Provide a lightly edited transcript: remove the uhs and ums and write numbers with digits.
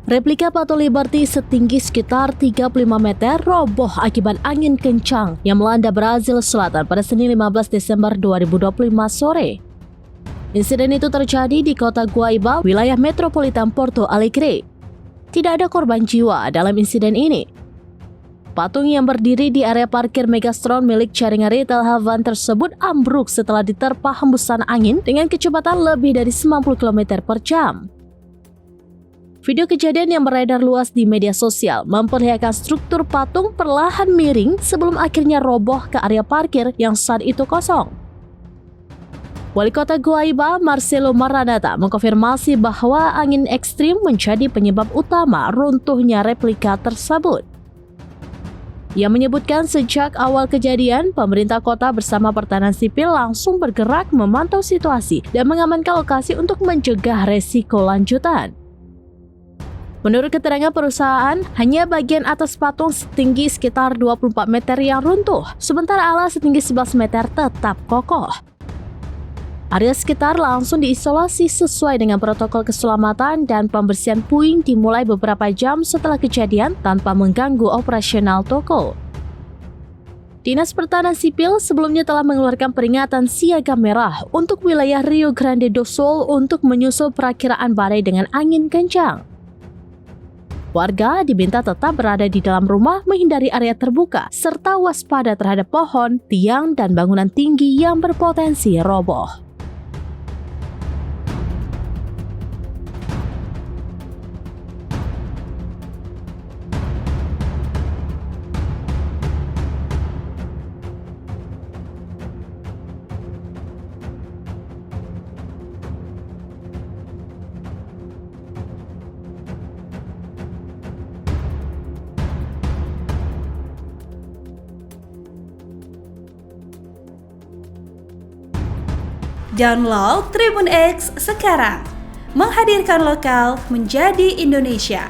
Replika patung Liberty setinggi sekitar 35 meter roboh akibat angin kencang yang melanda Brazil Selatan pada Senin 15 Desember 2025 sore. Insiden itu terjadi di kota Guaíba, wilayah metropolitan Porto Alegre. Tidak ada korban jiwa dalam insiden ini. Patung yang berdiri di area parkir Megastore milik jaringan retail Havan tersebut ambruk setelah diterpa hembusan angin dengan kecepatan lebih dari 90 km per jam. Video kejadian yang beredar luas di media sosial memperlihatkan struktur patung perlahan miring sebelum akhirnya roboh ke area parkir yang saat itu kosong. Wali Kota Guaíba, Marcelo Maranata, mengkonfirmasi bahwa angin ekstrim menjadi penyebab utama runtuhnya replika tersebut. Ia menyebutkan sejak awal kejadian, pemerintah kota bersama pertahanan sipil langsung bergerak memantau situasi dan mengamankan lokasi untuk mencegah resiko lanjutan. Menurut keterangan perusahaan, hanya bagian atas patung setinggi sekitar 24 meter yang runtuh, sementara ala setinggi 11 meter tetap kokoh. Area sekitar langsung diisolasi sesuai dengan protokol keselamatan dan pembersihan puing dimulai beberapa jam setelah kejadian tanpa mengganggu operasional toko. Dinas Pertahanan Sipil sebelumnya telah mengeluarkan peringatan siaga merah untuk wilayah Rio Grande do Sul untuk menyusul perakiraan badai dengan angin kencang. Warga diminta tetap berada di dalam rumah, menghindari area terbuka, serta waspada terhadap pohon, tiang, dan bangunan tinggi yang berpotensi roboh. Download Tribun X sekarang, menghadirkan lokal menjadi Indonesia.